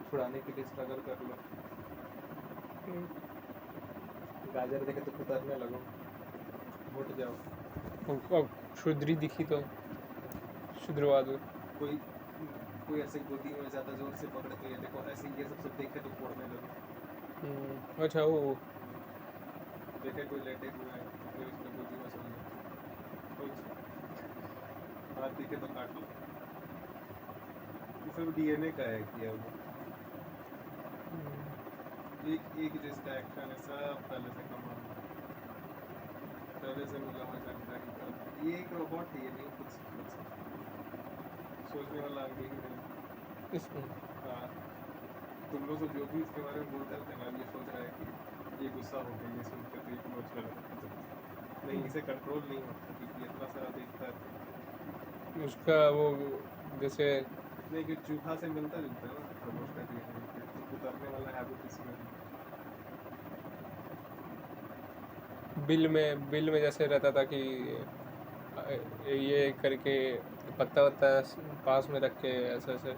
छुड़ाने के लिए स्ट्रगल कर लो। गाजर देखे तो कुतरने लगो, उठ जाओ। अब शुद्री दिखी तो शुद्रवा दो। कोई कोई ऐसे गोदी में ज़्यादा जोर से पकड़ के देखो ऐसे, ये सब देखे तो फोड़ने लगो। अच्छा वो देखे कोई लेटे हुए हैं, कोई उसमें गोदी में सो गया, कोई हाथ दिखे तो काट लो। ये सब डीएनए का है किया हुआ। एक जिसका एक्शन है सब पहले से कमा पहले से मिला हुआ जानकारी का। ये एक रोबोट है, ये नहीं कुछ सोचने वाला आगे ही नहीं। इसमें हाँ, तुम लोग जो भी इसके बारे में बोलते रहते हैं ना, ये सोच रहा है कि ये गुस्सा हो गया, ये सुनकर तो ये क्लोज कर नहीं, इसे कंट्रोल नहीं होता क्योंकि इतना सारा देखता है। उसका वो जैसे नहीं कि चूहा से मिलता जुलता है ना रोबोट का डीएनए, तो उतरने वाला हैबिट इसमें है। बिल में जैसे रहता था कि ये करके पत्ता वत्ता पास में रख के ऐसे ऐसे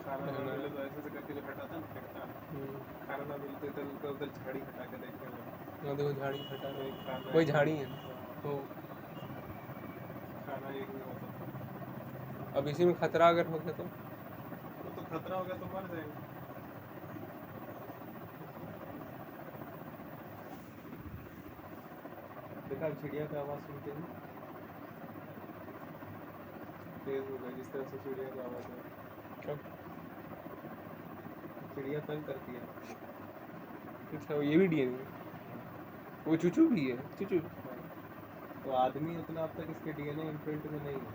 खाना ना मिले तो ऐसे करके जो हटाता ना फेंकता, खाना ना मिलते तो उधर झाड़ी हटा के देखने लगा। देखो झाड़ी हटा नहीं खाना वही एक झाड़ी है तो खाना एक नहीं होता था। अब इसी में खतरा अगर हो गया वो तो खतरा हो गया तो मर जाएंगे। देखा चिड़िया का आवाज़ सुन के ही तेज हो गया, जिस तरह से चिड़िया का आवाज़ है। क्या चिड़िया तंग करती है। अच्छा ये भी डीएनए वो चूचू भी है चूचू तो आदमी उतना अब तक इसके डीएनए इम्प्रिंट में नहीं है,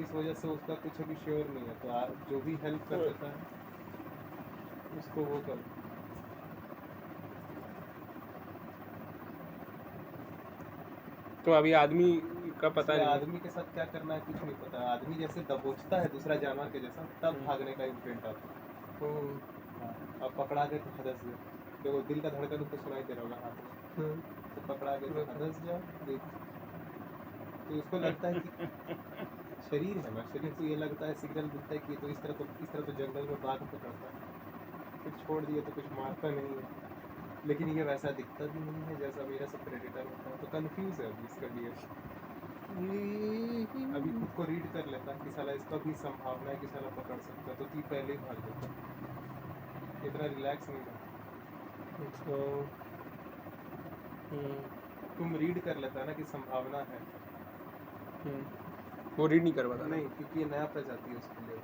इस वजह से उसका कुछ अभी श्योर नहीं है। तो जो भी हेल्प कर देता है उसको वो कर। तो अभी आदमी का पता नहीं आदमी के साथ क्या करना है कुछ नहीं पता। आदमी जैसे दबोचता है दूसरा जानवर के जैसा, तब भागने का इम्प्रिंट आता है। अब पकड़ा के तो हदस गया, देखो दिल का धड़कन उसको सुनाई दे रहा होगा हाथ में, तो पकड़ा के तो हदस जाओ। तो उसको लगता है कि शरीर है ना, शरीर को ये लगता है, सिग्नल मिलता है कि तो इस तरह तो जंगल में बाघ पकड़ता है, फिर छोड़ दिए तो कुछ मारता नहीं है। लेकिन ये वैसा दिखता भी नहीं है जैसा मेरा सब प्रेडेटर होता है। तो कंफ्यूज है अभी इसका डीएनए। अभी खुद को रीड कर लेता है कि साला इसका भी संभावना है कि साला पकड़ सकता है, तो तू पहले ही भाग जाता, इतना रिलैक्स नहीं है। तो तुम रीड कर लेता है ना कि संभावना है, वो रीड नहीं कर पाता नहीं क्योंकि ये नया प्रजाति है उसके लिए।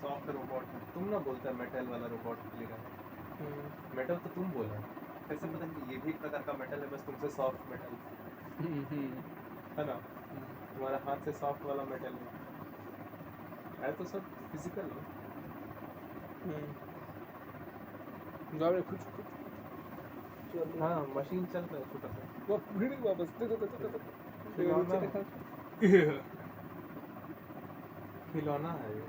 सॉफ्ट रोबोट है, तुम ना बोलता है मेटल वाला रोबोट मिलेगा। मेटल तो तुम बोला, कैसे पता कि ये भी एक प्रकार का मेटल है, बस तुमसे सॉफ्ट मेटल है ना। तुम्हारा हाथ से सॉफ्ट वाला मेटल है तो सब फिजिकल है। हाँ मशीन चल रहा है छोटा सा, वो वापस खिलौना है ये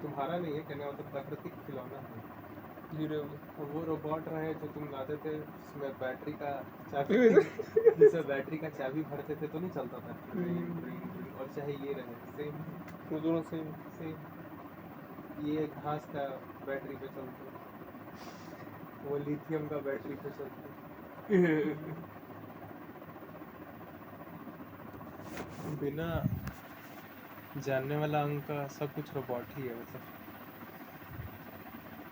तुम्हारा नहीं है, कहने मतलब प्राकृतिक खिलौना है। और वो रोबोट रहे जो तुम लाते थे उसमें बैटरी का चाबी जिसमें बैटरी का चाबी भरते थे तो नहीं चलता था, और चाहे ये रहे सेम, वो दोनों सेम ये घास का बैटरी पे चलता, वो लिथियम का बैटरी पे चलता। बिना जानने वाला अंग का सब कुछ रोबोट ही है। मतलब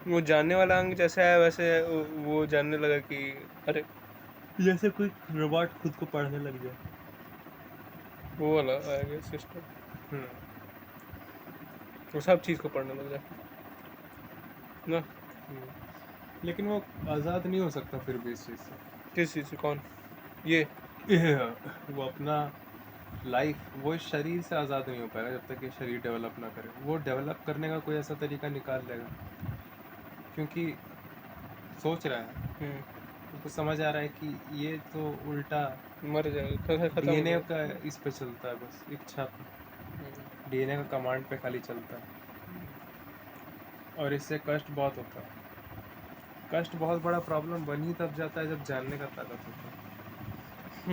वो जानने वाला अंग जैसा है वैसे वो जानने लगा कि अरे जैसे कोई रोबोट खुद को पढ़ने लग जाए, वो वाला आ गया सिस्टम। वो सब चीज़ को पढ़ने लग जाए ना। लेकिन वो आज़ाद नहीं हो सकता फिर भी इस चीज़ से। किस चीज़ से? कौन? ये वो अपना लाइफ, वो इस शरीर से आज़ाद नहीं हो पाएगा जब तक ये शरीर डेवलप ना करे। वो डेवलप करने का कोई ऐसा तरीका निकाल लेगा, क्योंकि सोच रहा है, उसको समझ आ रहा है कि ये तो उल्टा मर जाएगा, डीएनए का इस पे चलता है, बस इच्छा पे, डीएनए का कमांड पे खाली चलता है। और इससे कष्ट बहुत होता है। कष्ट बहुत बड़ा प्रॉब्लम बन ही तब जाता है जब जानने का ताकत होता है।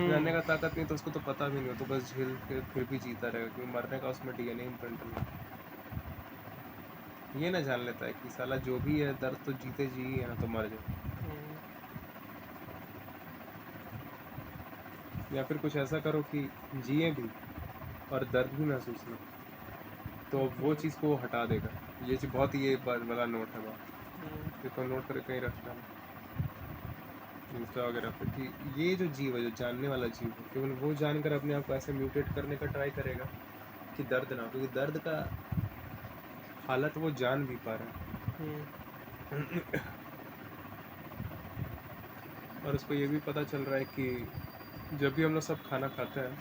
जानने का ताकत नहीं तो उसको तो पता भी नहीं हो, तो बस झेल के फिर भी जीता रहेगा, क्योंकि मरने का उसमें डीएनए इम्प्रिंट नहीं है। ये ना जान लेता है कि साला जो भी है दर्द तो जीते जी ही है ना, तो मर जाए। या फिर कुछ ऐसा करो कि जिए भी और दर्द भी महसूस ना, तो वो चीज़ को वो हटा देगा। ये चीज़ बहुत ही ये बड़ा नोट है बात, इसको नोट करके कहीं रखना इंस्टा वगैरह पे, कि ये जो जीव है, जो जानने वाला जीव है, केवल वो जानकर अपने आप को ऐसे म्यूटेट करने का ट्राई करेगा कि दर्द ना, क्योंकि दर्द का हालत वो जान भी पा रहा है। और उसको ये भी पता चल रहा है कि जब भी हम लोग सब खाना खाते हैं,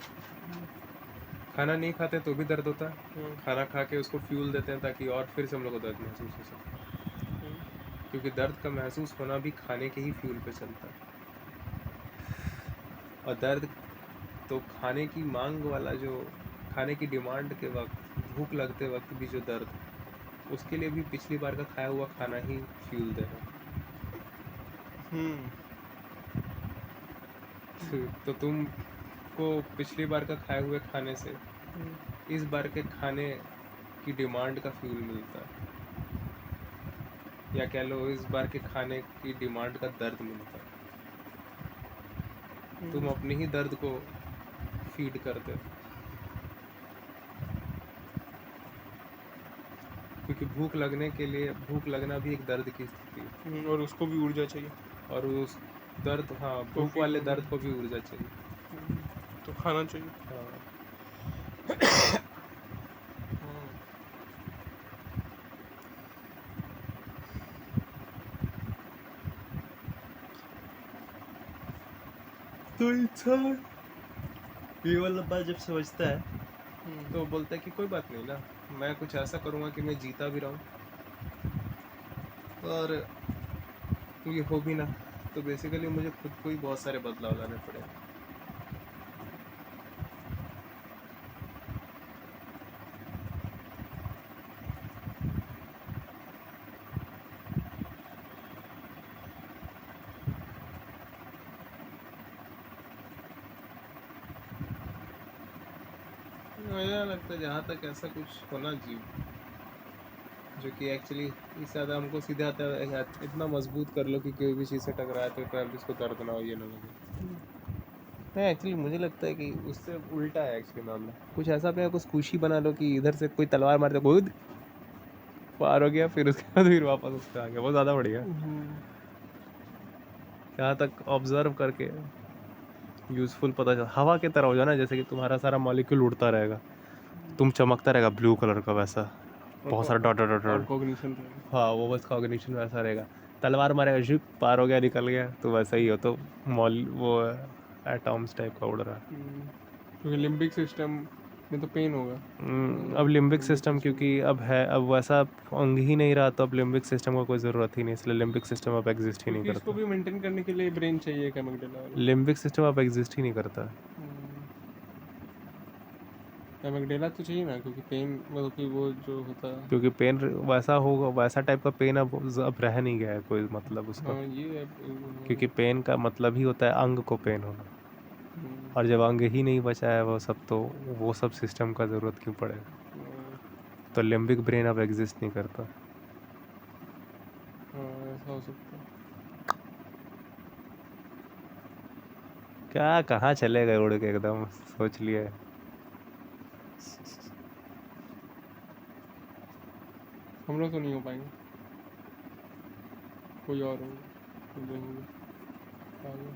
खाना नहीं खाते तो भी दर्द होता है, खाना खा के उसको फ्यूल देते हैं ताकि और फिर से हम लोग को दर्द महसूस हो सके, क्योंकि दर्द का महसूस होना भी खाने के ही फ्यूल पे चलता है। और दर्द तो खाने की मांग वाला, जो खाने की डिमांड के वक्त, भूख लगते वक्त भी जो दर्द, उसके लिए भी पिछली बार का खाया हुआ खाना ही फ्यूल दे रहा है। तो तुमको पिछली बार का खाए हुए खाने से इस बार के खाने की डिमांड का फ्यूल मिलता है, या कह लो इस बार के खाने की डिमांड का दर्द मिलता है। तुम अपने ही दर्द को फीड करते हो, क्योंकि भूख लगने के लिए, भूख लगना भी एक दर्द की स्थिति है, और उसको भी ऊर्जा चाहिए, और उस दर्द, हाँ, भूख वाले दर्द को भी ऊर्जा चाहिए, तो खाना चाहिए। हाँ। तो इंसान ये वाला बात जब समझता है तो बोलता है कि कोई बात नहीं ना, मैं कुछ ऐसा करूँगा कि मैं जीता भी रहूँ और ये हो भी ना, तो बेसिकली मुझे खुद को ही बहुत सारे बदलाव लाने पड़े। मुझे लगता है जहाँ तक ऐसा कुछ होना जीव जो कि एक्चुअली इससे ज़्यादा हमको सीधे आता है, इतना मजबूत कर लो कि कोई भी चीज़ से टकराए तो फिर इसको दर्द ना हो, ये ना लगे। नहीं, एक्चुअली मुझे लगता है कि उससे उल्टा है एक्चुअली मामला। कुछ ऐसा अपने कुछ खुशी बना लो कि इधर से कोई तलवार मारते खुद पार हो गया, फिर उसके बाद फिर वापस उस पर आ गया, बहुत ज़्यादा बढ़िया। यहाँ तक ऑब्जर्व करके यूज़फुल पता चला, हवा की तरह हो जाए ना, जैसे कि तुम्हारा सारा मॉलिक्यूल उड़ता रहेगा, तुम चमकता रहेगा ब्लू कलर का, वैसा बहुत सारा डॉट डॉट डॉट, कॉग्निशन। हाँ, वो बस कॉग्निशन वैसा रहेगा। तलवार मारेगा, जिप पार हो गया, निकल गया, तो वैसा ही हो, तो मॉल वो एटॉम्स टाइप का उड़ रहा है। क्योंकि लिम्बिक सिस्टम में तो पेन होगा। अब लिम्बिक सिस्टम क्योंकि अब है, अब वैसा अंग ही नहीं रहा, तो अब लिम्बिक सिस्टम का कोई ज़रूरत ही नहीं, इसलिए लिम्बिक सिस्टम अब एग्जिस्ट ही नहीं क्योंकि इसको करता। भी मेंटेन करने के लिए ब्रेन चाहिए क्या मैगडेला वाला। लिम्बिक सिस्टम अब एग्जिस्ट ही नहीं करता। मैगडेला तो चाहिए ना, क्योंकि पेन मतलब कि वो जो होता है। क्योंकि पेन वैसा होगा, वैसा टाइप का पेन अब रह नहीं गया है कोई मतलब उसका। हाँ, ये क्योंकि पेन का मतलब ही होता है अंग को पेन होना, और जब अंग ही नहीं बचा है वो सब, तो वो सब सिस्टम का ज़रूरत क्यों पड़ेगा। तो लिम्बिक ब्रेन अब एग्जिस्ट नहीं करता। ऐसा हो सकता है। क्या कहाँ चले गए उड़ के, एकदम सोच लिए। हम लोग तो नहीं हो पाएंगे, कोई और होगा जो होंगे आगे।